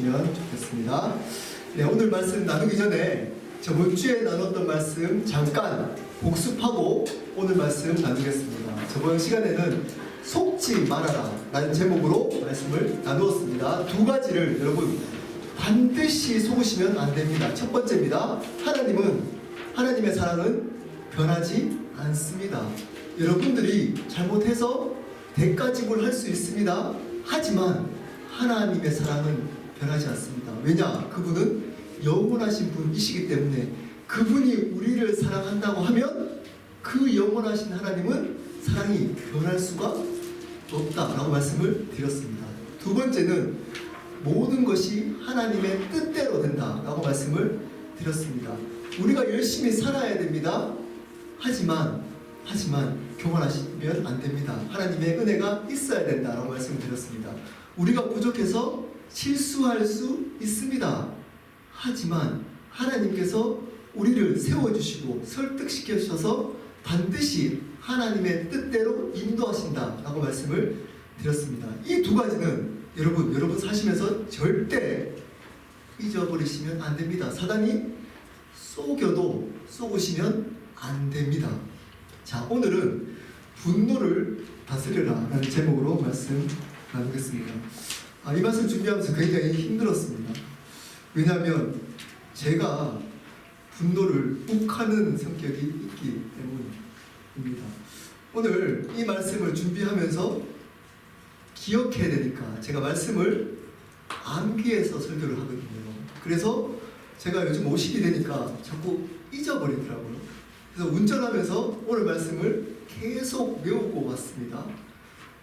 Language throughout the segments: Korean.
면 좋겠습니다. 네, 오늘 말씀 나누기 전에 저번 주에 나눴던 말씀 잠깐 복습하고 오늘 말씀 나누겠습니다. 저번 시간에는 속지 말아라 라는 제목으로 말씀을 나누었습니다. 두 가지를 여러분 반드시 속으시면 안 됩니다. 첫 번째입니다. 하나님의 사랑은 변하지 않습니다. 여러분들이 잘못해서 대가지불할 수 있습니다. 하지만 하나님의 사랑은 변하지 않습니다. 왜냐? 그분은 영원하신 분이시기 때문에 그분이 우리를 사랑한다고 하면 그 영원하신 하나님은 사랑이 변할 수가 없다라고 말씀을 드렸습니다. 두 번째는 모든 것이 하나님의 뜻대로 된다라고 말씀을 드렸습니다. 우리가 열심히 살아야 됩니다. 하지만 교만하시면 안 됩니다. 하나님의 은혜가 있어야 된다라고 말씀을 드렸습니다. 우리가 부족해서 실수할 수 있습니다. 하지만 하나님께서 우리를 세워주시고 설득시켜 주셔서 반드시 하나님의 뜻대로 인도하신다라고 말씀을 드렸습니다. 이 두 가지는 여러분 사시면서 절대 잊어버리시면 안 됩니다. 사단이 속여도 속으시면 안 됩니다. 자, 오늘은 분노를 다스려라 라는 제목으로 말씀 나누겠습니다. 이 말씀 준비하면서 굉장히 힘들었습니다. 왜냐하면 제가 분노를 욱하는 성격이 있기 때문입니다. 오늘 이 말씀을 준비하면서 기억해야 되니까 제가 말씀을 암기해서 설교를 하거든요. 그래서 제가 요즘 50이 되니까 자꾸 잊어버리더라고요. 그래서 운전하면서 오늘 말씀을 계속 외우고 왔습니다.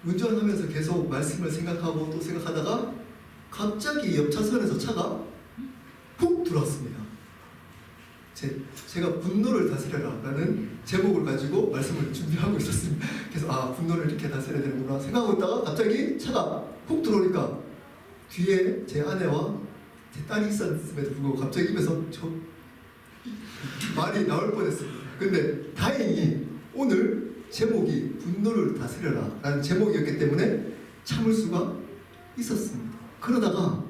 운전하면서 계속 말씀을 생각하고 또 생각하다가 갑자기 옆 차선에서 차가 훅 들어왔습니다. 제가 분노를 다스려라 라는 제목을 가지고 말씀을 준비하고 있었습니다. 그래서 분노를 이렇게 다스려야 되는구나 생각하고 있다가 갑자기 차가 훅 들어오니까 뒤에 제 아내와 제 딸이 있었음에도 불구하고 갑자기 입에서 말이 나올 뻔했습니다. 근데 다행히 오늘 제목이 분노를 다스려라 라는 제목이었기 때문에 참을 수가 있었습니다. 그러다가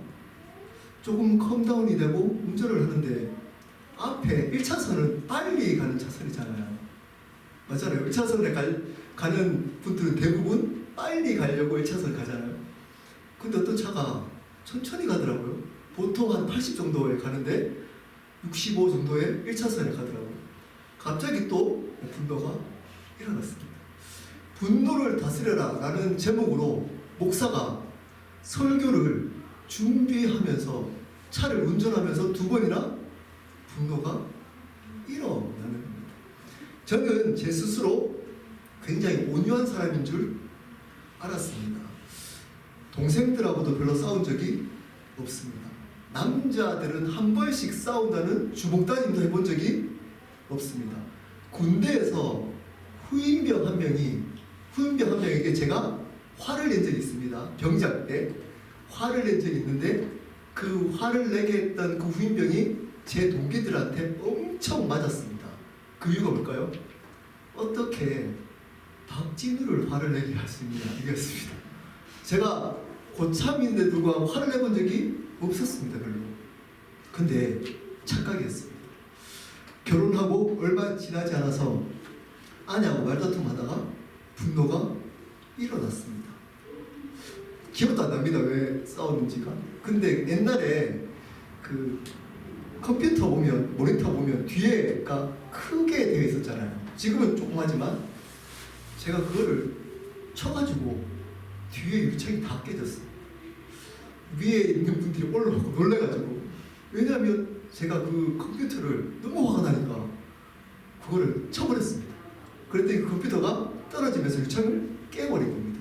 조금 컴다운이 되고 운전을 하는데 앞에 1차선은 빨리 가는 차선이잖아요. 맞잖아요. 1차선에 가는 분들은 대부분 빨리 가려고 1차선 가잖아요. 근데 어떤 차가 천천히 가더라고요. 보통 한 80 정도에 가는데 65 정도에 1차선에 가더라고요. 갑자기 또 분노가 일어났습니다. 분노를 다스려라 라는 제목으로 목사가 설교를 준비하면서 차를 운전하면서 두 번이나 분노가 일어나는 겁니다. 저는 제 스스로 굉장히 온유한 사람인 줄 알았습니다. 동생들하고도 별로 싸운 적이 없습니다. 남자들은 한 번씩 싸운다는 주먹다짐도 해본 적이 없습니다. 군대에서 후임병 한 명에게 제가 화를 낸 적이 있습니다. 병장 때 화를 낸 적이 있는데 그 화를 내게 했던 그 후임병이 제 동기들한테 엄청 맞았습니다. 그 이유가 뭘까요? 어떻게 박진우를 화를 내게 할 수 있느냐 이거였습니다. 제가 고참인데 불구하고 화를 내본 적이 없었습니다. 별로. 근데 착각이었습니다. 결혼하고 얼마 지나지 않아서 아내하고 말다툼하다가 분노가 일어났습니다. 기억도 안 납니다. 왜 싸웠는지가. 근데 옛날에 그 컴퓨터 보면 모니터 보면 뒤에가 크게 되어 있었잖아요. 지금은 조그마지만 제가 그거를 쳐가지고 뒤에 유착이 다 깨졌어요. 위에 있는 분들이 올라오고 놀래가지고. 왜냐하면 제가 그 컴퓨터를 너무 화가 나니까 그거를 쳐버렸습니다. 그랬더니 그 컴퓨터가 떨어지면서 유착을 깨버린 겁니다.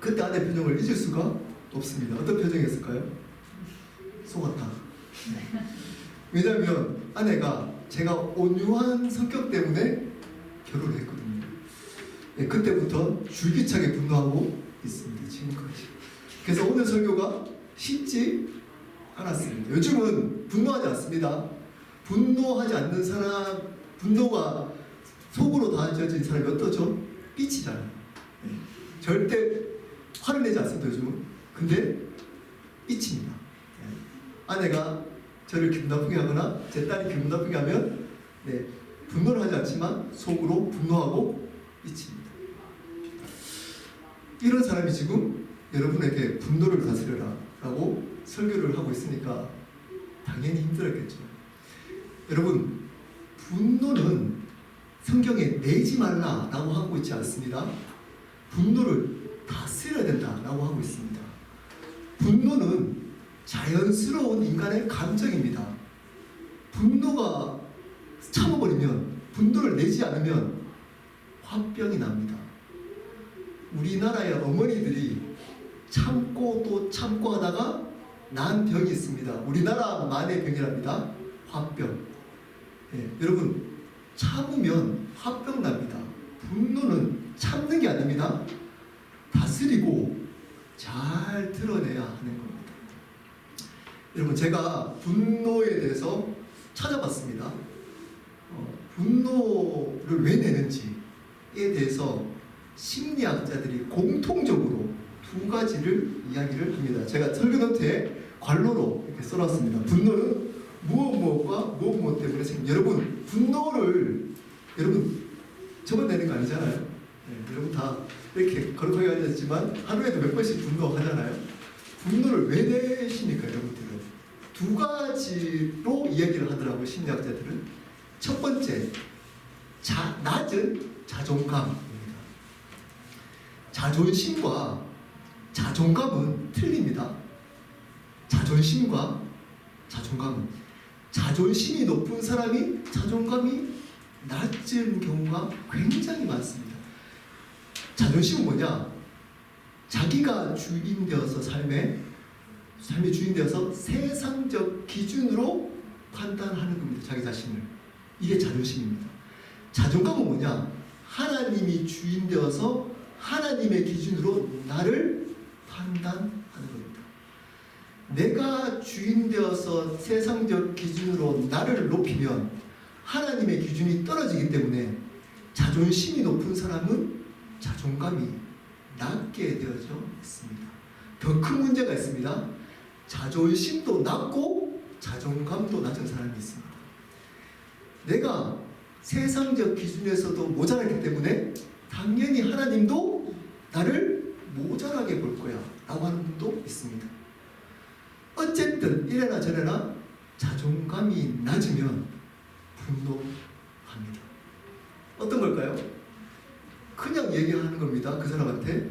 그때 아내 표정을 잊을 수가 없습니다. 어떤 표정이었을까요? 속았다. 왜냐하면 아내가 제가 온유한 성격 때문에 결혼을 했거든요. 네, 그때부터 줄기차게 분노하고 있습니다. 지금까지. 그래서 오늘 설교가 쉽지 않았습니다. 요즘은 분노하지 않습니다. 분노하지 않는 사람, 분노가 속으로 다져진 사람이 어떠죠? 삐치잖아요. 네. 절대 화를 내지 않습니다. 요즘은. 근데 삐칩니다. 아내가 저를 기분 나쁘게 하거나 제 딸이 기분 나쁘게 하면 네, 분노를 하지 않지만 속으로 분노하고 있습니다. 이런 사람이 지금 여러분에게 분노를 다스려라 라고 설교를 하고 있으니까 당연히 힘들었겠죠. 여러분, 분노는 성경에 내지 말라라고 하고 있지 않습니다. 분노를 다스려야 된다라고 하고 있습니다. 분노는 자연스러운 인간의 감정입니다. 분노가 참아버리면, 분노를 내지 않으면 화병이 납니다. 우리나라의 어머니들이 참고 또 참고 하다가 난 병이 있습니다. 우리나라만의 병이랍니다. 화병. 예, 여러분, 참으면 화병 납니다. 분노는 참는 게 아닙니다. 다스리고 잘 드러내야 하는 겁니다. 여러분, 제가 분노에 대해서 찾아봤습니다. 분노를 왜 내는지에 대해서 심리학자들이 공통적으로 두 가지를 이야기를 합니다. 제가 설교 노트에 관로로 이렇게 써놨습니다. 분노는 무엇과 무엇 때문에 생깁니다. 여러분, 분노를 여러분 저만 내는 거 아니잖아요. 네, 여러분 다 이렇게 거룩하게 알려졌지만 하루에도 몇 번씩 분노하잖아요. 분노를 왜 내십니까, 여러분들은? 두 가지로 이야기를 하더라고요, 심리학자들은. 첫 번째, 낮은 자존감입니다. 자존심과 자존감은 틀립니다. 자존심과 자존감은, 자존심이 높은 사람이 자존감이 낮은 경우가 굉장히 많습니다. 자존심은 뭐냐? 자기가 주인 되어서 삶의 주인 되어서 세상적 기준으로 판단하는 겁니다. 자기 자신을. 이게 자존심입니다. 자존감은 뭐냐? 하나님이 주인 되어서 하나님의 기준으로 나를 판단하는 겁니다. 내가 주인 되어서 세상적 기준으로 나를 높이면 하나님의 기준이 떨어지기 때문에 자존심이 높은 사람은 자존감이 낮게 되어져 있습니다. 더 큰 문제가 있습니다. 자존심도 낮고 자존감도 낮은 사람이 있습니다. 내가 세상적 기준에서도 모자라기 때문에 당연히 하나님도 나를 모자라게 볼 거야 라고 하는 분도 있습니다. 어쨌든 이래나 저래나 자존감이 낮으면 분노합니다. 어떤 걸까요? 그냥 얘기하는 겁니다. 그 사람한테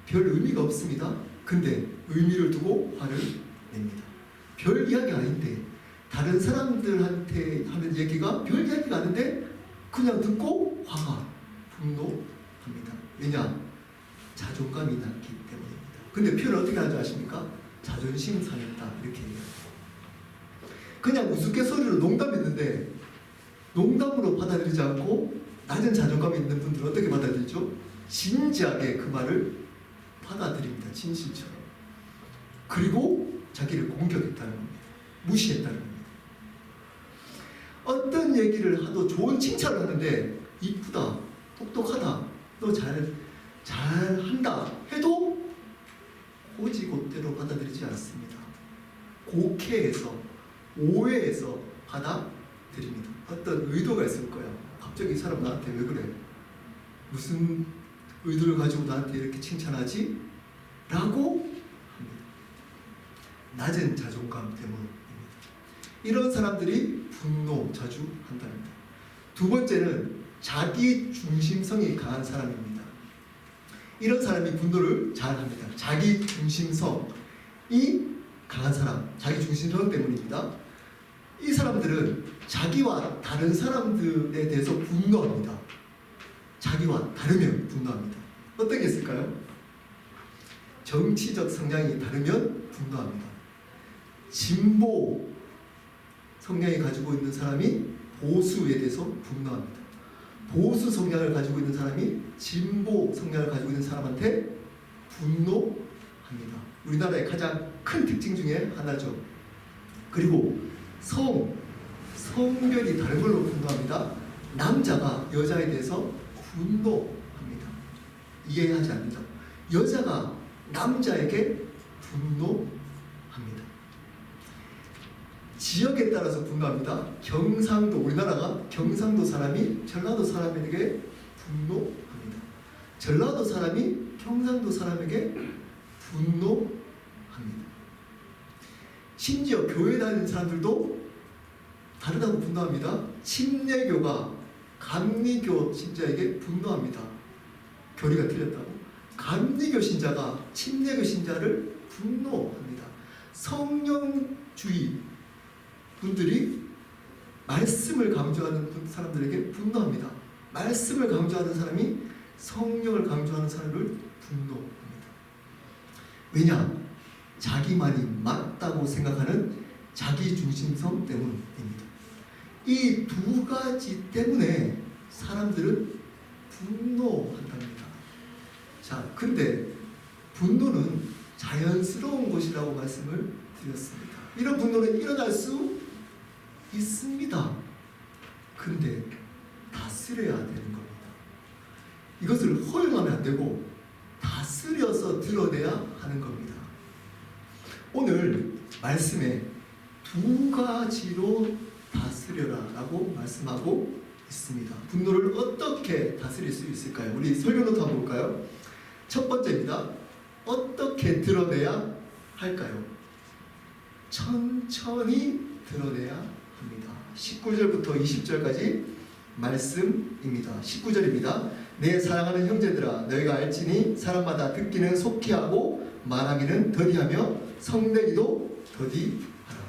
별 의미가 없습니다. 근데 의미를 두고 화를 냅니다. 별 이야기가 아닌데 다른 사람들한테 하는 얘기가 별 이야기가 아닌데 그냥 듣고 화가 분노합니다. 왜냐? 자존감이 낮기 때문입니다. 근데 표현을 어떻게 하는지 아십니까? 자존심 상했다 이렇게 얘기합니다. 그냥 우스갯소리로 농담했는데 농담으로 받아들이지 않고 낮은 자존감이 있는 분들은 어떻게 받아들이죠? 진지하게 그 말을 받아들입니다. 진실처럼. 그리고 자기를 공격했다는 겁니다. 무시했다는 겁니다. 어떤 얘기를 하도 좋은 칭찬을 하는데 이쁘다, 똑똑하다, 너 잘한다 해도 고지고대로 받아들이지 않습니다. 곡해해서 오해해서 받아들입니다. 어떤 의도가 있을 거야. 갑자기 이 사람 나한테 왜 그래? 무슨 의도를 가지고 나한테 이렇게 칭찬하지? 라고 합니다. 낮은 자존감 때문입니다. 이런 사람들이 분노 자주 한답니다. 두 번째는 자기 중심성이 강한 사람입니다. 이런 사람이 분노를 잘 합니다. 자기 중심성이 강한 사람, 자기 중심성 때문입니다. 이 사람들은 자기와 다른 사람들에 대해서 분노합니다. 자기와 다르면 분노합니다. 어떤 게 있을까요? 정치적 성향이 다르면 분노합니다. 진보 성향이 가지고 있는 사람이 보수에 대해서 분노합니다. 보수 성향을 가지고 있는 사람이 진보 성향을 가지고 있는 사람한테 분노합니다. 우리나라의 가장 큰 특징 중에 하나죠. 그리고 성별이 다른 걸로 분노합니다. 남자가 여자에 대해서 분노합니다. 이해하지 않는다. 여자가 남자에게 분노합니다. 지역에 따라서 분노합니다. 경상도, 우리나라가 경상도 사람이 전라도 사람에게 분노합니다. 전라도 사람이 경상도 사람에게 분노합니다. 심지어 교회 다니는 사람들도 다르다고 분노합니다. 침례교가 감리교 신자에게 분노합니다. 교리가 틀렸다고. 감리교 신자가 침례교 신자를 분노합니다. 성령주의 분들이 말씀을 강조하는 사람들에게 분노합니다. 말씀을 강조하는 사람이 성령을 강조하는 사람을 분노합니다. 왜냐? 자기만이 맞다고 생각하는 자기중심성 때문입니다. 이 두 가지 때문에 사람들은 분노한답니다. 자, 근데 분노는 자연스러운 것이라고 말씀을 드렸습니다. 이런 분노는 일어날 수 있습니다. 근데 다스려야 되는 겁니다. 이것을 허용하면 안 되고 다스려서 드러내야 하는 겁니다. 오늘 말씀에 두 가지로 다스려라 라고 말씀하고 있습니다. 분노를 어떻게 다스릴 수 있을까요? 우리 설교노트 한번 볼까요? 첫 번째입니다. 어떻게 드러내야 할까요? 천천히 드러내야 합니다. 19절부터 20절까지 말씀입니다. 19절입니다. 내 사랑하는 형제들아, 너희가 알지니 사람마다 듣기는 속히 하고 말하기는 더디하며 성내기도 더디하라.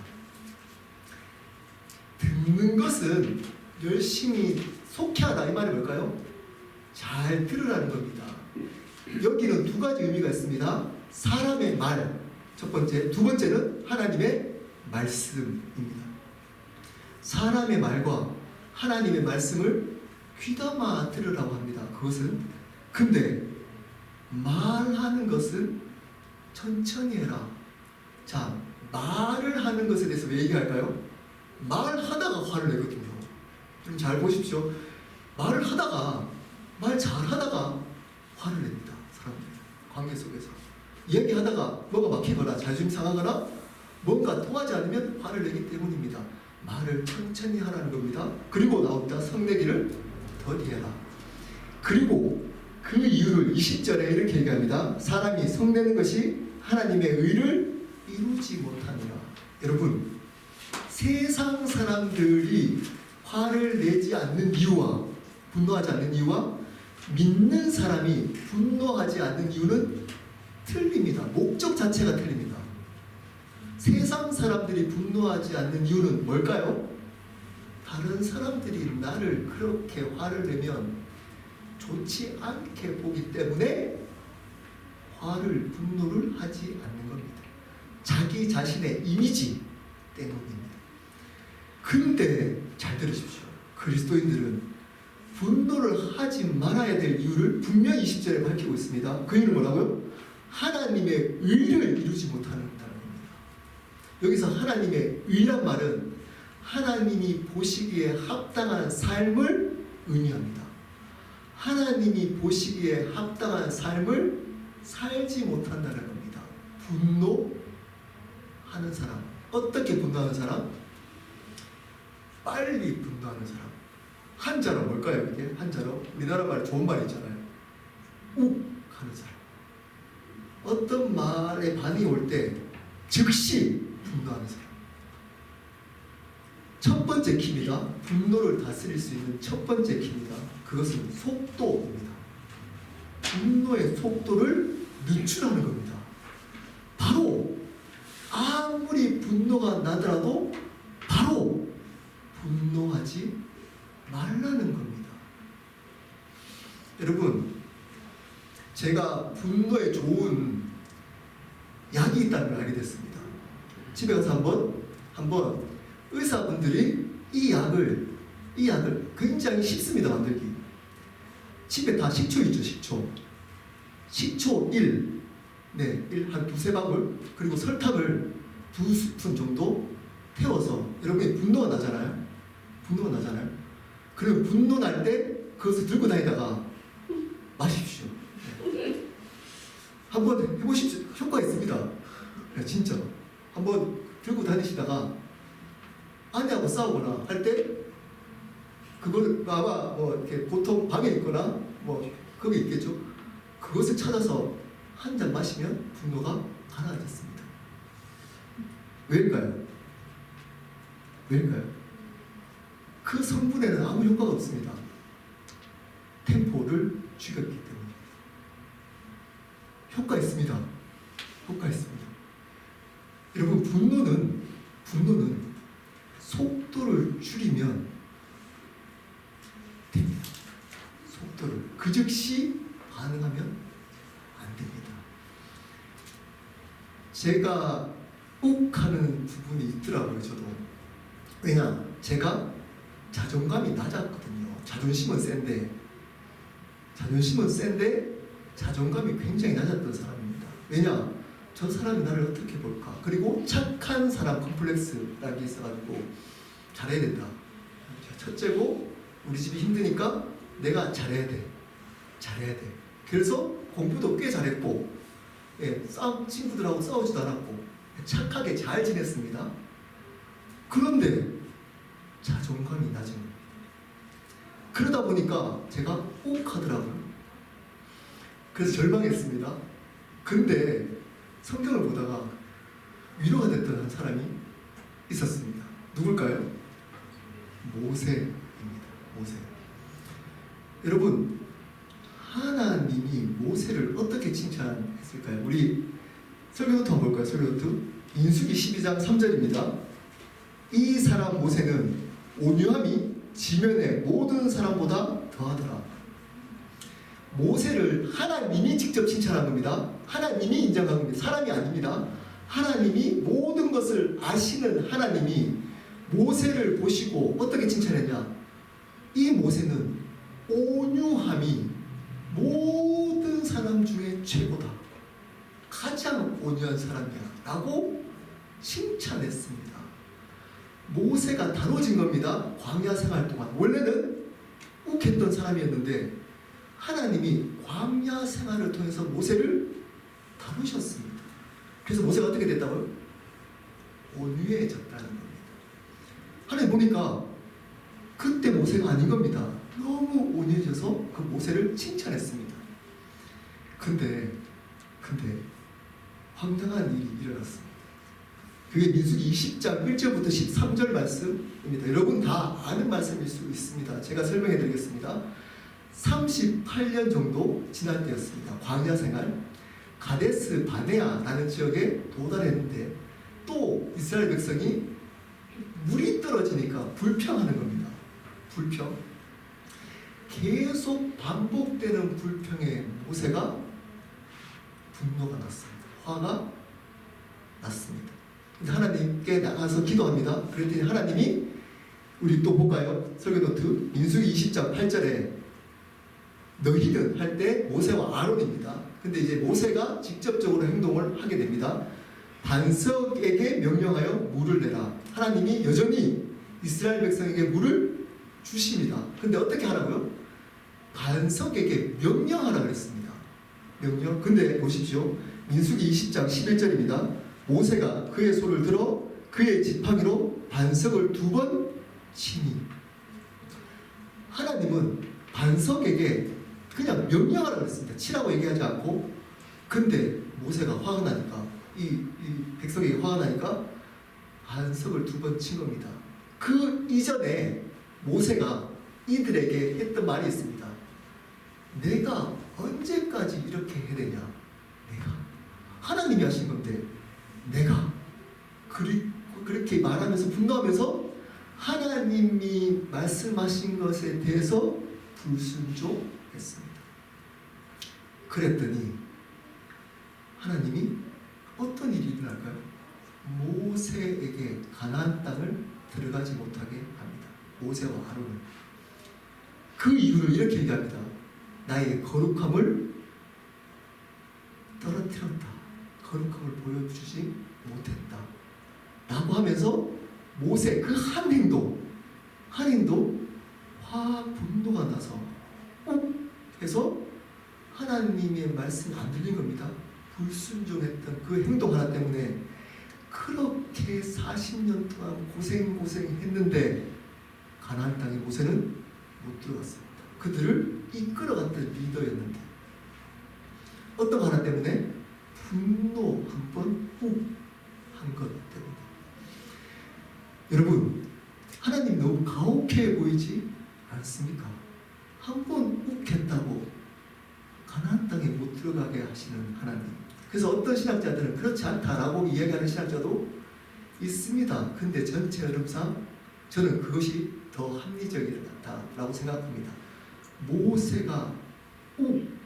듣는 것은 열심히 속히 하다, 이 말이 뭘까요? 잘 들으라는 겁니다. 여기는 두 가지 의미가 있습니다. 사람의 말, 첫 번째. 두 번째는 하나님의 말씀입니다. 사람의 말과 하나님의 말씀을 귀담아 들으라고 합니다. 그것은, 근데 말하는 것은 천천히 해라. 자, 말을 하는 것에 대해서 왜 얘기할까요? 말하다가 화를 내거든요. 좀 잘 보십시오. 말을 하다가, 말 잘하다가 화를 냅니다. 사람들 관계 속에서 이야기하다가 뭐가 막히거나 자존심 상하거나 뭔가 통하지 않으면 화를 내기 때문입니다. 말을 천천히 하라는 겁니다. 그리고 나옵니다. 성내기를 더디해라. 그리고 그 이유를 20절에 이렇게 얘기합니다. 사람이 성내는 것이 하나님의 의를 이루지 못하느라. 여러분, 세상 사람들이 화를 내지 않는 이유와 분노하지 않는 이유와 믿는 사람이 분노하지 않는 이유는 틀립니다. 목적 자체가 틀립니다. 세상 사람들이 분노하지 않는 이유는 뭘까요? 다른 사람들이 나를 그렇게 화를 내면 좋지 않게 보기 때문에 분노를 하지 않는 겁니다. 자기 자신의 이미지 때문입니다. 근데 잘 들으십시오. 그리스도인들은 분노를 하지 말아야 될 이유를 분명히 20절에 밝히고 있습니다. 그 이유는 뭐라고요? 하나님의 의를 이루지 못하는 겁니다. 여기서 하나님의 의란 말은 하나님이 보시기에 합당한 삶을 의미합니다. 하나님이 보시기에 합당한 삶을 살지 못한다는 겁니다. 분노하는 사람. 어떻게 분노하는 사람? 빨리 분노하는 사람. 한자로 뭘까요? 이게 한자로 우리나라 말에 좋은 말이 있잖아요. 욱 하는 사람. 어떤 말에 반응이 올 때 즉시 분노하는 사람. 첫 번째 키입니다. 분노를 다스릴 수 있는 첫 번째 키입니다. 그것은 속도입니다. 분노의 속도를 늦추라는 겁니다. 바로 아무리 분노가 나더라도 바로 분노하지 말라는 겁니다. 여러분, 제가 분노에 좋은 약이 있다는 걸 알게 됐습니다. 집에 가서 한번 의사분들이 이 약을 굉장히 쉽습니다, 만들기. 집에 다 식초 있죠, 식초 1, 한 두세 방울, 그리고 설탕을 2스푼 정도 태워서, 여러분이 분노가 나잖아요. 그리고 분노 날 때 그것을 들고 다니다가 마십시오. 한번 해보십시오. 효과 있습니다. 진짜. 한번 들고 다니시다가 아내하고 싸우거나 할 때 그걸 아마 뭐 이렇게 보통 방에 있거나 뭐 거기 있겠죠. 그것을 찾아서 한 잔 마시면 분노가 가라앉았습니다. 왜일까요? 왜일까요? 그 성분에는 아무 효과가 없습니다. 템포를 죽였기 때문에. 효과 있습니다. 효과 있습니다. 여러분, 분노는 속도를 줄이면 됩니다. 속도를 그 즉시 반응하면 안 됩니다. 제가 욱하는 부분이 있더라고요. 저도. 왜냐? 제가 자존감이 낮았거든요. 자존심은 센데 자존감이 굉장히 낮았던 사람입니다. 왜냐? 저 사람이 나를 어떻게 볼까? 그리고 착한 사람 컴플렉스라는 게 있어가지고 잘해야 된다. 첫째고 우리 집이 힘드니까 내가 잘해야 돼. 그래서 공부도 꽤 잘했고, 친구들하고 싸우지도 않았고 착하게 잘 지냈습니다. 그런데 자존감이 낮은 거예요. 그러다 보니까 제가 욱하더라고요. 그래서 절망했습니다. 근데 성경을 보다가 위로가 됐던 한 사람이 있었습니다. 누굴까요? 모세입니다. 모세. 여러분, 하나님이 모세를 어떻게 칭찬했을까요? 우리 설교노트 한번 볼까요? 설교노트 민수기 12장 3절입니다. 이 사람 모세는 온유함이 지면의 모든 사람보다 더하더라. 모세를 하나님이 직접 칭찬한 겁니다. 하나님이 인정한 겁니다. 사람이 아닙니다. 하나님이 모든 것을 아시는 하나님이 모세를 보시고 어떻게 칭찬했냐? 이 모세는 온유함이 모든 사람 중에 최고다. 가장 온유한 사람이야 라고 칭찬했습니다. 모세가 다뤄진 겁니다. 광야 생활 동안. 원래는 욱했던 사람이었는데 하나님이 광야 생활을 통해서 모세를 다루셨습니다. 그래서 모세가 어떻게 됐다고요? 온유해졌다는 겁니다. 하나님 보니까 그때 모세가 아닌 겁니다. 너무 온유해져서 그 모세를 칭찬했습니다. 근데 황당한 일이 일어났습니다. 그게 민수기 20장 1절부터 13절 말씀입니다. 여러분 다 아는 말씀일 수 있습니다. 제가 설명해 드리겠습니다. 38년 정도 지난 때였습니다. 광야 생활. 가데스 바네아라는 지역에 도달했는데 또 이스라엘 백성이 물이 떨어지니까 불평하는 겁니다. 불평. 계속 반복되는 불평에 모세가 분노가 났습니다. 화가 났습니다. 하나님께 나가서 기도합니다. 그랬더니 하나님이, 우리 또 볼까요? 설교노트 민수기 20장 8절에 너희는 할 때 모세와 아론입니다. 근데 이제 모세가 직접적으로 행동을 하게 됩니다. 반석에게 명령하여 물을 내라. 하나님이 여전히 이스라엘 백성에게 물을 주십니다. 근데 어떻게 하라고요? 반석에게 명령하라 그랬습니다. 명령. 근데 보십시오. 민수기 20장 11절입니다. 모세가 그의 손을 들어 그의 지팡이로 반석을 2번 치니. 하나님은 반석에게 그냥 명령하라 그랬습니다. 치라고 얘기하지 않고. 근데 모세가 화가 나니까, 이 백성에게 화가 나니까 반석을 2번 친 겁니다. 그 이전에 모세가 이들에게 했던 말이 있습니다. 내가 언제까지 이렇게 해야 되냐? 내가 하나님이 하신 건데 내가 그렇게 말하면서 분노하면서 하나님이 말씀하신 것에 대해서 불순종했습니다. 그랬더니 하나님이 어떤 일이 일어날까요? 모세에게 가나안 땅을 들어가지 못하게 합니다. 모세와 아론을. 그 이유를 이렇게 얘기합니다. 나의 거룩함을 떨어뜨렸다. 거룩함을 보여주지 못했다. 라고 하면서 모세 그 한 행동 분노가 나서 해서 하나님의 말씀이 안 들린 겁니다. 불순종했던 그 행동 하나 때문에 그렇게 그렇게 40년 동안 고생했는데 가나안 땅에 모세는 못 들어갔습니다. 그들을 이끌어갔던 리더였는데 어떤 거 하나 때문에? 분노 한 번 훅 한 것 때문에. 여러분, 하나님 너무 가혹해 보이지 않습니까? 한 번 욱했다고 가나안 땅에 못 들어가게 하시는 하나님. 그래서 어떤 신학자들은 그렇지 않다라고 이야기하는 신학자도 있습니다. 근데 전체 흐름상 저는 그것이 더 합리적이다라고 생각합니다. 모세가 욱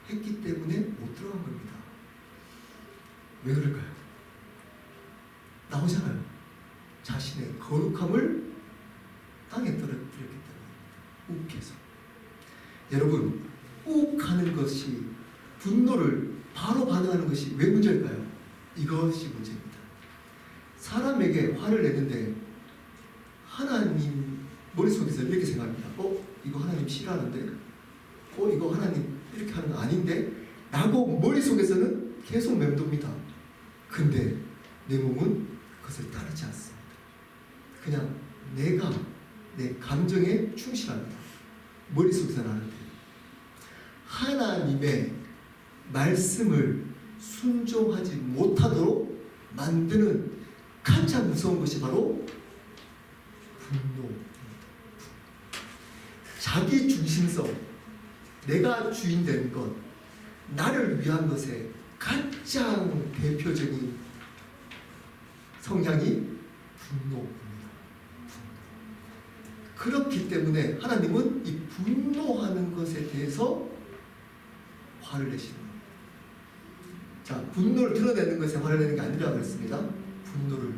했기 때문에 못 들어간 겁니다. 왜 그럴까요? 나오잖아요. 자신의 거룩함을 땅에 떨어뜨렸기 때문에 욱해서. 여러분, 욱하는 것이, 분노를 바로 반응하는 것이 왜 문제일까요? 이것이 문제입니다. 사람에게 화를 내는데 하나님 머릿속에서 이렇게 생각합니다. 이거 하나님 싫어하는데? 이거 하나님 이렇게 하는 거 아닌데? 라고 머릿속에서는 계속 맴돕니다. 근데 내 몸은 그것을 따르지 않습니다. 그냥 내가 내 감정에 충실합니다. 머릿속에서는 하는데 하나님의 말씀을 순종하지 못하도록 만드는 가장 무서운 것이 바로 분노입니다. 자기 중심성, 내가 주인 된 것, 나를 위한 것에 가장 대표적인 성향이 분노입니다. 그렇기 때문에 하나님은 이 분노하는 것에 대해서 화를 내시는 겁니다. 자, 분노를 드러내는 것에 화를 내는 게 아니라고 그랬습니다. 분노를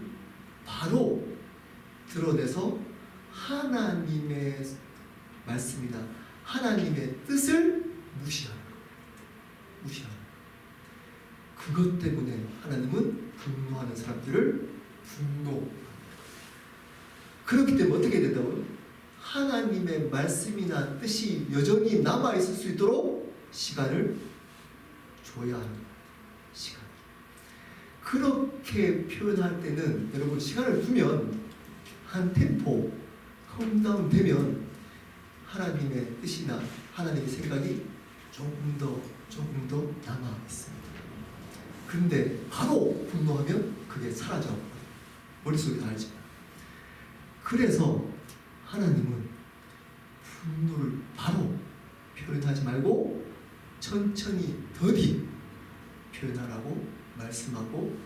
바로 드러내서 하나님의 말씀이나 하나님의 뜻을 무시하는 겁니다. 무시하는 겁니다. 그것 때문에 하나님은 분노하는 사람들을 분노합니다. 그렇기 때문에 어떻게 된다고요? 하나님의 말씀이나 뜻이 여전히 남아있을 수 있도록 시간을 줘야 하는 시간. 그렇게 표현할 때는 여러분 시간을 두면 한 템포 컴다운 되면 하나님의 뜻이나 하나님의 생각이 조금 더 남아 있습니다. 근데 바로 분노하면 그게 사라져 머릿속에 알지만. 그래서 하나님은 분노를 바로 표현하지 말고 천천히 더디 표현하라고 말씀하고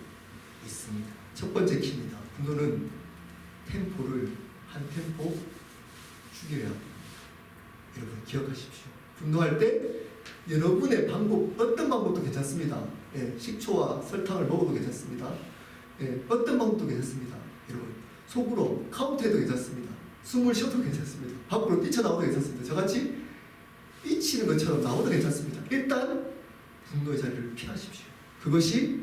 있습니다. 첫 번째 키입니다. 분노는 템포를 한 템포 죽여야 합니다. 여러분 기억하십시오. 분노할 때 여러분의 방법, 어떤 방법도 괜찮습니다. 식초와 설탕을 먹어도 괜찮습니다. 어떤 방법도 괜찮습니다. 여러분 속으로 카운트해도 괜찮습니다. 숨을 쉬어도 괜찮습니다. 밖으로 뛰쳐나오도 괜찮습니다. 저같이 삐치는 것처럼 나오도 괜찮습니다. 일단 분노의 자리를 피하십시오. 그것이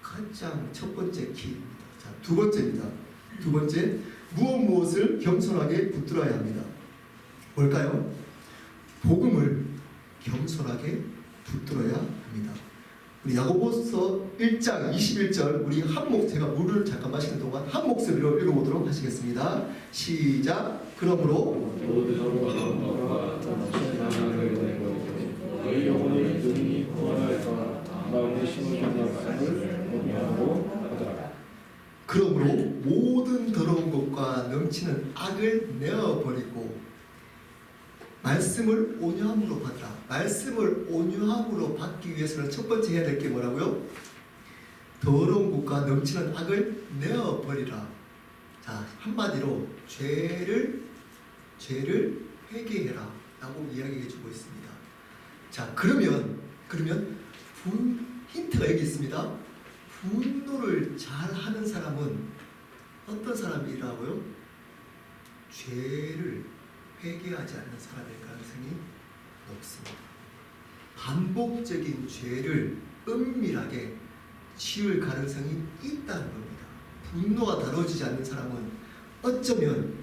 가장 첫 번째 키입니다. 자, 두 번째입니다. 두 번째, 무엇을 겸손하게 붙들어야 합니다. 뭘까요? 복음을 겸손하게 붙들어야 합니다. 우리 야고보서 1장 21절 우리 한 목, 제가 물을 잠깐 마시는 동안 한 목소리로 읽어보도록 하시겠습니다. 시작. 그러므로 너희 영혼을 능히 구원하여서 마음에 심어준 말씀을 공유하고 하더라. 그러므로 모든 더러운 것과 넘치는 악을 내어버리고 말씀을 온유함으로 받으라. 말씀을 온유함으로 받기 위해서는 첫 번째 해야 될 게 뭐라고요? 더러운 것과 넘치는 악을 내어버리라. 자, 한마디로 죄를 회개해라 라고 이야기해 주고 있습니다. 자, 그러면 힌트가 여기 있습니다. 분노를 잘 하는 사람은 어떤 사람이라고요? 죄를 회개하지 않는 사람일 가능성이 높습니다. 반복적인 죄를 은밀하게 치울 가능성이 있다는 겁니다. 분노가 다뤄지지 않는 사람은 어쩌면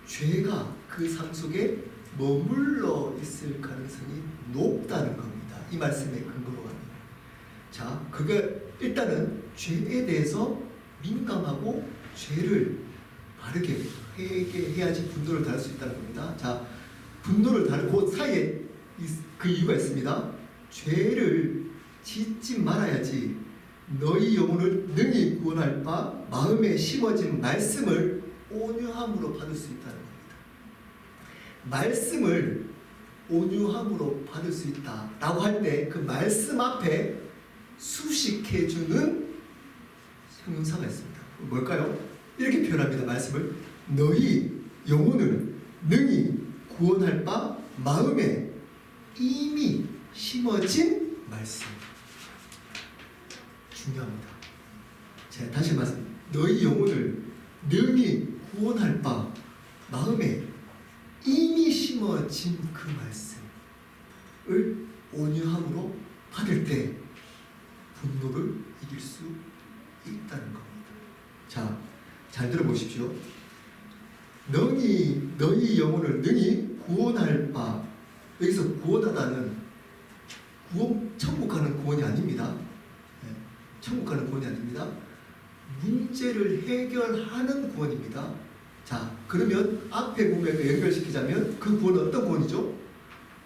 죄가 그 삶 속에 머물러 있을 가능성이 높다는 겁니다. 이 말씀의 근거로 합니다. 자, 그게 일단은 죄에 대해서 민감하고 죄를 바르게 회개해야지 분노를 다룰 수 있다는 겁니다. 자, 분노를 다룰 그 사이에 그 이유가 있습니다. 죄를 짓지 말아야지 너희 영혼을 능히 구원할 바 마음에 심어진 말씀을 온유함으로 받을 수 있다는 겁니다. 말씀을 온유함으로 받을 수 있다라고 할 때 그 말씀 앞에 수식해주는 형용사가 있습니다. 뭘까요? 이렇게 표현합니다. 말씀을 너희 영혼을 능히 구원할 바 마음에 이미 심어진 말씀. 중요합니다. 제가 다시 말씀, 너희 영혼을 능히 구원할 바 마음에 이미 심어진 그 말씀을 온유함으로 받을 때 분노를 이길 수 있다는 겁니다. 자, 잘 들어보십시오. 너희 영혼을 능히 구원할 바, 여기서 구원하다는 천국 가는 구원이 아닙니다. 천국 가는 구원이 아닙니다. 문제를 해결하는 구원입니다. 자, 그러면 앞에 부분에 연결시키자면 그 구원은 어떤 구원이죠?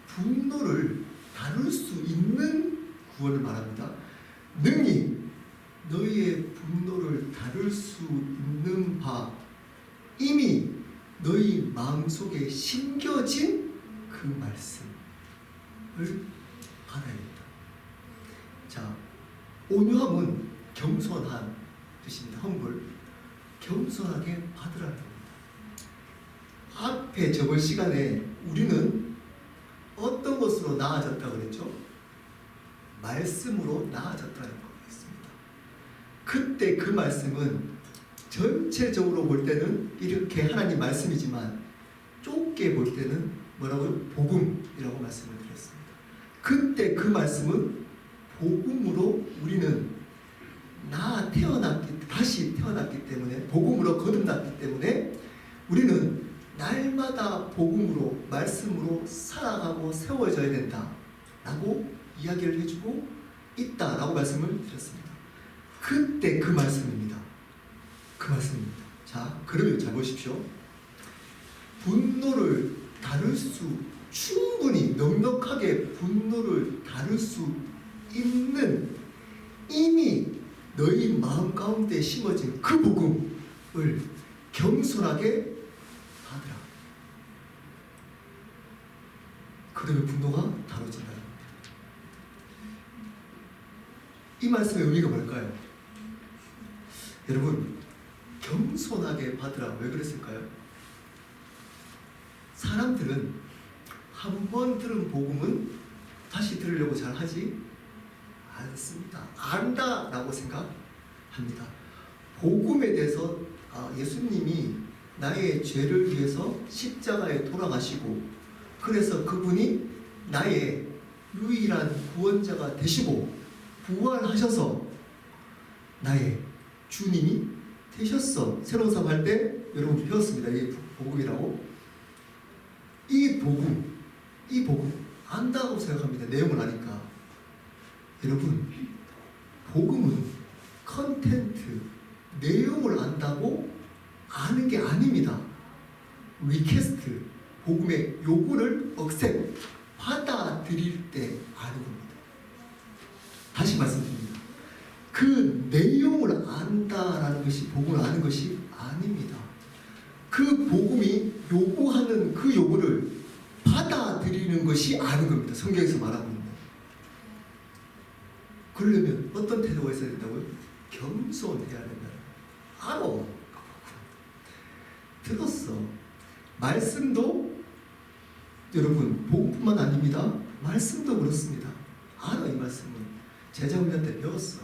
분노를 다룰 수 있는 구원을 말합니다. 능히 너희의 분노를 다룰 수 있는 바 이미 너희 마음속에 심겨진 그 말씀을 받아야 됩니다. 자, 온유함은 겸손한 뜻입니다. humble. 겸손하게 받으라는 겁니다. 앞에 저번 시간에 우리는 어떤 것으로 나아졌다고 그랬죠? 말씀으로 나아졌다는 거였습니다. 그때 그 말씀은 전체적으로 볼 때는 이렇게 하나님 말씀이지만 좁게 볼 때는 뭐라고요? 복음이라고 말씀을 드렸습니다. 그때 그 말씀은 복음으로 우리는 다시 태어났기 때문에, 복음으로 거듭났기 때문에 우리는 날마다 복음으로, 말씀으로 살아가고 세워져야 된다라고 이야기를 해주고 있다라고 말씀을 드렸습니다. 그때 그 말씀입니다. 그 말씀입니다. 자, 그러면 잘 보십시오. 분노를 다룰 수, 충분히 넉넉하게 분노를 다룰 수 있는, 이미 너희 마음 가운데 심어진 그 복음을 겸손하게 받으라. 그러면 분노가 다뤄진다는 겁니다. 이 말씀의 의미가 뭘까요? 여러분, 겸손하게 받으라. 왜 그랬을까요? 사람들은 한 번 들은 복음은 다시 들으려고 잘 하지 않습니다. 안다라고 생각합니다. 복음에 대해서 예수님이 나의 죄를 위해서 십자가에 돌아가시고, 그래서 그분이 나의 유일한 구원자가 되시고 부활하셔서 나의 주님이 되셨어. 새로운 삶 할 때 여러분 배웠습니다. 이게 복음이라고. 이 복음 안다고 생각합니다. 내용을 아니까. 여러분, 복음은 컨텐트, 내용을 안다고 아는 게 아닙니다. 리퀘스트, 복음의 요구를 받아들일 때 아는 겁니다. 다시 말씀드립니다. 그 내용을 안다라는 것이 복음을 아는 것이 아닙니다. 그 복음이 요구하는 그 요구를 받아들이는 것이 아는 겁니다. 성경에서 말하고 있는. 그러려면 어떤 태도가 있어야 된다고요? 겸손해야 된다. 알아. 들었어. 말씀도 여러분 복음뿐만 아닙니다. 말씀도 그렇습니다. 알아. 이 말씀은 제자훈련때 배웠어.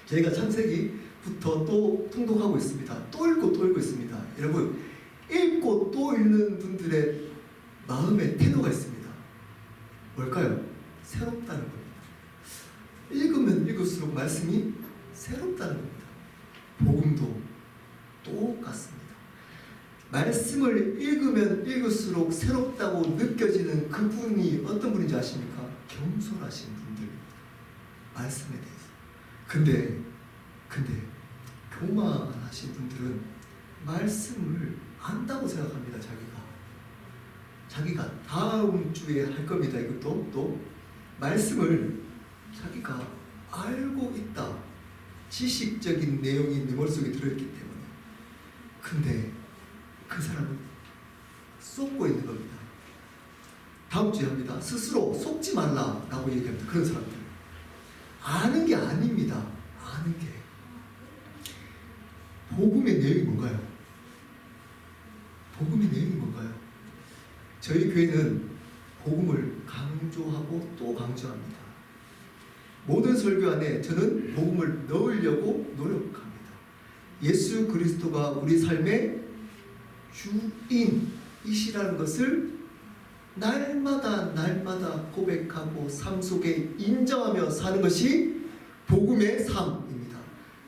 저희가 창세기부터 또 통독하고 있습니다. 또 읽고 있습니다. 여러분, 읽고 또 읽는 분들의 마음의 태도가 있습니다. 뭘까요? 새롭다는 겁니다. 읽으면 읽을수록 말씀이 새롭다는 겁니다. 복음도 똑같습니다. 말씀을 읽으면 읽을수록 새롭다고 느껴지는 그분이 어떤 분인지 아십니까? 겸손하신 분들입니다. 말씀에 대해서. 근데 교만하신 분들은 말씀을 안다고 생각합니다. 자기가 다음 주에 할 겁니다. 이것도 또 말씀을 자기가 알고 있다. 지식적인 내용이 내 머릿속에 들어있기 때문에. 근데 그 사람은 쏟고 있는 겁니다. 다음 주에 합니다. 스스로 속지 말라라고 얘기합니다. 그런 사람들. 아는 게 아닙니다. 아는 게. 복음의 내용이 뭔가요? 복음의 내용이 뭔가요? 저희 교회는 복음을 강조하고 또 강조합니다. 모든 설교 안에 저는 복음을 넣으려고 노력합니다. 예수 그리스도가 우리 삶의 주인이시라는 것을 날마다 고백하고 삶 속에 인정하며 사는 것이 복음의 삶입니다.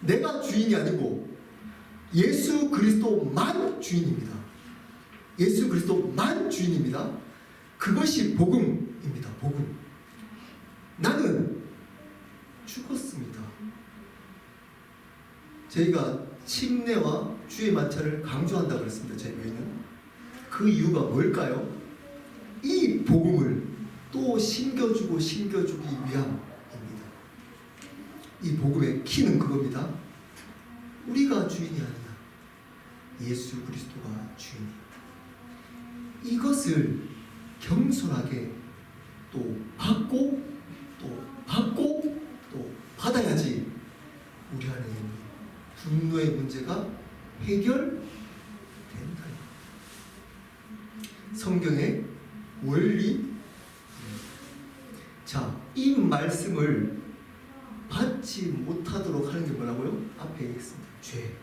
내가 주인이 아니고 예수 그리스도만 주인입니다. 예수 그리스도만 주인입니다. 그것이 복음입니다. 복음. 나는 죽었습니다. 저희가 침례와 주의 만찬을 강조한다고 했습니다. 저희 교회는. 그 이유가 뭘까요? 이 복음을 또 심겨주기 위함입니다. 이 복음의 키는 그겁니다. 우리가 주인이 아니라 예수 그리스도가 주인입니다. 이것을 겸손하게 또 받고 받아야지 우리 안에 있는 분노의 문제가 해결된다. 성경의 원리. 자, 이 말씀을 받지 못하도록 하는 게 뭐라고요? 앞에 얘기했습니다. 죄.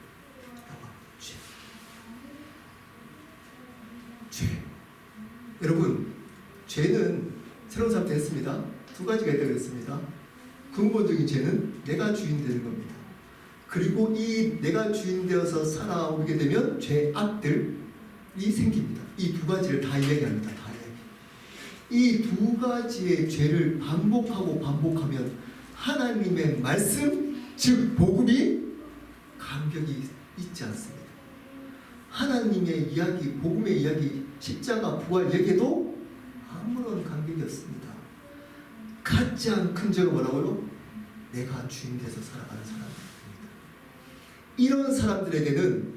여러분, 죄는 새로운 사람 됐습니다. 두 가지가 있다고 했습니다. 근본적인 죄는 내가 주인 되는 겁니다. 그리고 이 내가 주인 되어서 살아오게 되면 죄악들이 생깁니다. 이 두 가지를 다 이야기합니다. 이 두 가지의 죄를 반복하면 하나님의 말씀, 즉 복음이 간격이 있지 않습니다. 하나님의 이야기, 복음의 이야기, 십자가, 부활 얘기도 아무런 간격이 없습니다. 가장 큰 죄가 뭐라고요? 내가 주인 돼서 살아가는 사람입니다. 이런 사람들에게는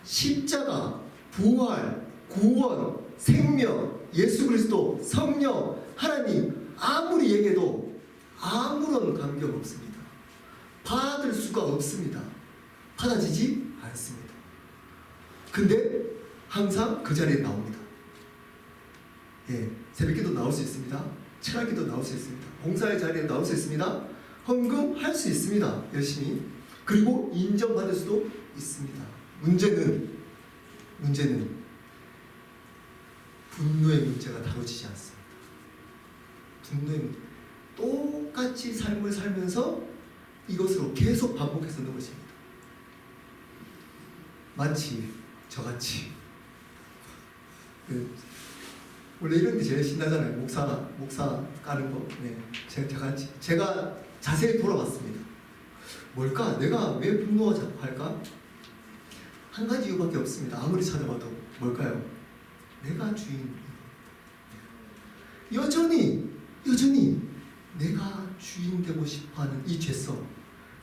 십자가, 부활, 구원, 생명, 예수 그리스도, 성령, 하나님 아무리 얘기해도 아무런 간격 없습니다. 받을 수가 없습니다. 받아지지 않습니다. 근데 항상 그 자리에 나옵니다. 예, 새벽기도 나올 수 있습니다. 철학기도 나올 수 있습니다. 봉사의 자리에 나올 수 있습니다. 헌금할 수 있습니다. 열심히. 그리고 인정받을 수도 있습니다. 문제는 분노의 문제가 다뤄지지 않습니다. 분노의 문제. 똑같이 삶을 살면서 이것으로 계속 반복해서 넣는 것입니다. 마치 저같이 원래 이런 게 제일 신나잖아요. 목사 까는 거. 네, 제가 자세히 돌아봤습니다. 뭘까? 내가 왜 분노할까? 한 가지 이유밖에 없습니다. 아무리 찾아봐도. 뭘까요? 내가 주인. 여전히 내가 주인 되고 싶어하는 이 죄성,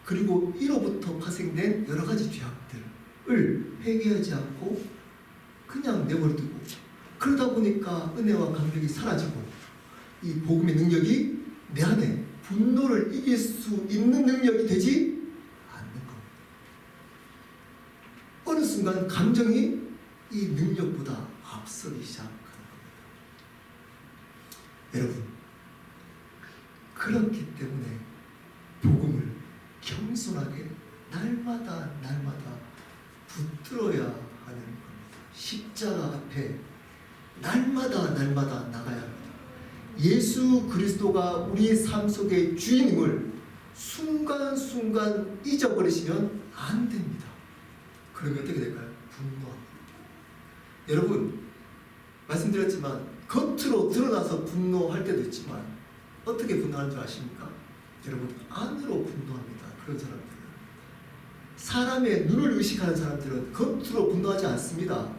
그리고 이로부터 파생된 여러 가지 죄악들을 회개하지 않고 그냥 내버려두고, 그러다 보니까 은혜와 감격이 사라지고 이 복음의 능력이 내 안에 분노를 이길 수 있는 능력이 되지 않는 겁니다. 어느 순간 감정이 이 능력보다 앞서기 시작하는 겁니다. 여러분, 그렇기 때문에 복음을 겸손하게 날마다 붙들어야 하는 겁니다. 십자가 앞에 날마다 나가야 합니다. 예수 그리스도가 우리의 삶 속의 주인임을 순간순간 잊어버리시면 안 됩니다. 그러면 어떻게 될까요? 분노합니다. 여러분, 말씀드렸지만 겉으로 드러나서 분노할 때도 있지만 어떻게 분노하는 줄 아십니까? 여러분, 안으로 분노합니다. 그런 사람들은 사람의 눈을 의식하는 사람들은 겉으로 분노하지 않습니다.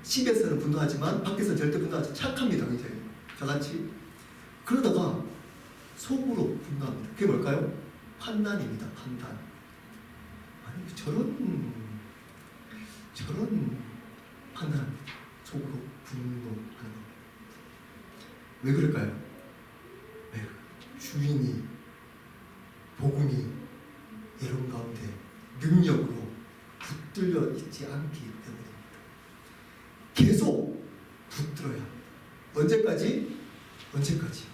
집에서는 분노하지만 밖에서는 절대 분노하지 않습니다. 착합니다. 굉장히 저같이. 그러다가 속으로 분노합니다. 그게 뭘까요? 판단입니다. 판단. 아니 저런 판단합니다. 속으로 분노하는 겁니다. 왜 그럴까요? 왜? 주인이 복음이 여러분 가운데 능력으로 붙들려 있지 않기 때문입니다. 계속 붙들어야 합니다. 언제까지? 언제까지?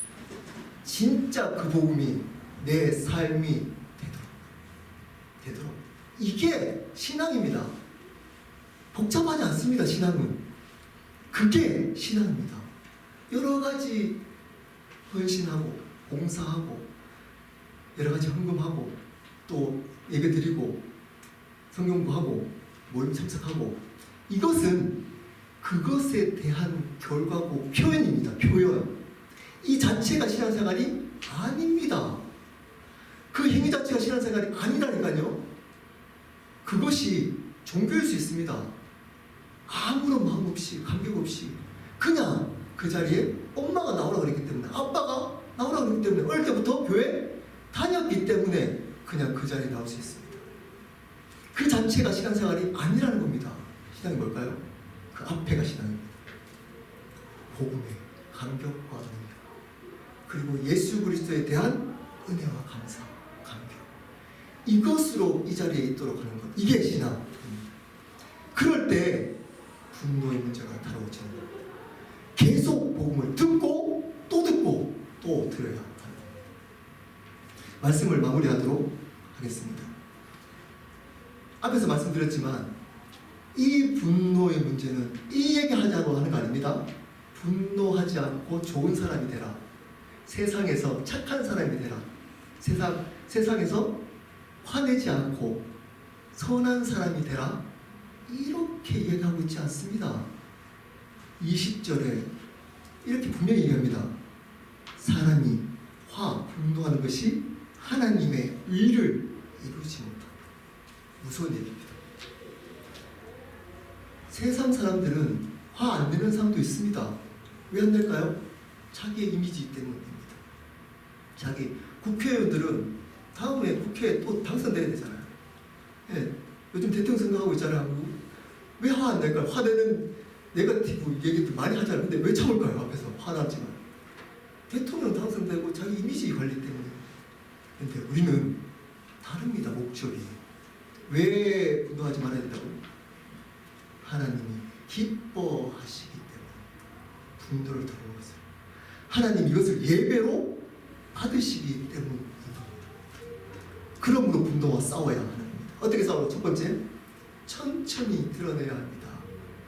진짜 그 복음이 내 삶이 되도록. 이게 신앙입니다. 복잡하지 않습니다. 신앙은. 그게 신앙입니다. 여러 가지 헌신하고 봉사하고 여러 가지 헌금하고 또 예배드리고 성경부하고 모임 참석하고 이것은 그것에 대한 결과고 표현입니다. 표현. 이 자체가 신앙생활이 아닙니다. 그 행위 자체가 신앙생활이 아니라니까요. 그것이 종교일 수 있습니다. 아무런 마음 없이 감격 없이 그냥 그 자리에 엄마가 나오라 그랬기 때문에 아빠가 나오라 그랬기 때문에 어릴 때부터 교회 다녔기 때문에 그냥 그 자리에 나올 수 있습니다. 그 자체가 신앙생활이 아니라는 겁니다. 신앙이 뭘까요? 그 앞에가 신앙입니다. 복음의 감격과 능력 그리고 예수 그리스도에 대한 은혜와 감사, 감격 이것으로 이 자리에 있도록 하는 것 이게 신앙. 그럴 때 분노의 문제가 다뤄지는 겁니다. 계속 복음을 듣고 또 들어야 합니다. 말씀을 마무리하도록 하겠습니다. 앞에서 말씀드렸지만 이 분노의 문제는 이 얘기하자고 하는 거 아닙니다. 분노하지 않고 좋은 사람이 되라. 세상에서 착한 사람이 되라. 세상에서 화내지 않고 선한 사람이 되라. 이렇게 얘기하고 있지 않습니다. 20절에 이렇게 분명히 얘기합니다. 사람이 분노하는 것이 하나님의 의를 이루지 못한다. 무서운 얘기입니다. 세상 사람들은 화 안 내는 사람도 있습니다. 왜 안 낼까요? 자기의 이미지 때문입니다. 자기 국회의원들은 다음에 국회에 또 당선돼야 되잖아요. 예, 요즘 대통령 선거하고 있잖아요. 왜 화 안 낼까요? 화내는 네거티브 얘기도 많이 하잖아요. 근데 왜 참을까요? 앞에서 화났지만 대통령 당선되고 자기 이미지 관리 때문에. 근데 우리는 다릅니다. 목적이. 왜 분노하지 말아야 된다고요? 하나님이 기뻐하시기 때문에 분노를 들어오세요. 하나님 이것을 예배로 받으시기 때문입니다. 그러므로 분노와 싸워야 하는 겁니다. 어떻게 싸워요? 첫 번째, 천천히 드러내야 합니다.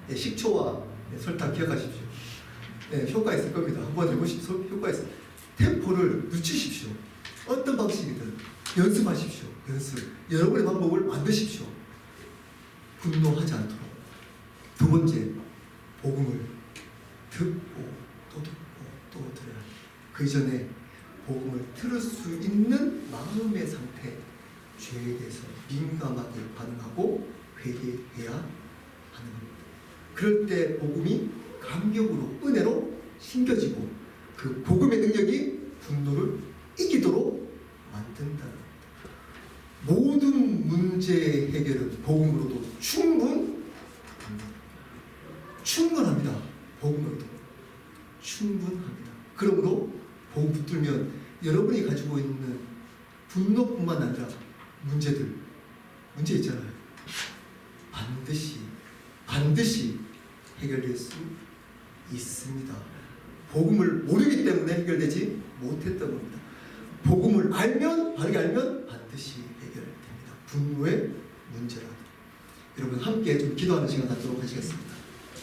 네, 식초와 설탕 기억하십시오. 네, 효과 있을 겁니다. 한번 해보십시오. 효과 있어요. 템포를 늦추십시오. 어떤 방식이든 연습하십시오. 연습. 여러분의 방법을 만드십시오. 분노하지 않도록. 두 번째, 복음을 듣고 또 들어야 합니다. 그 이전에 복음을 들을 수 있는 마음의 상태, 죄에 대해서 민감하게 반응하고 회개해야 하는 겁니다. 그럴 때 복음이 감격으로 은혜로 심겨지고 그 복음의 능력이 분노를 이기도록 만든다는 겁니다. 모든 문제 해결은 복음으로도 충분합니다. 복음으로도 충분합니다. 그러므로 복음 붙들면 여러분이 가지고 있는 분노뿐만 아니라 문제 있잖아요. 반드시 해결될 수 있습니다. 복음을 모르기 때문에 해결되지 못했던 겁니다. 복음을 바르게 알면 반드시 해결됩니다. 분노의 문제라도. 여러분 함께 좀 기도하는 시간 갖도록 하시겠습니다.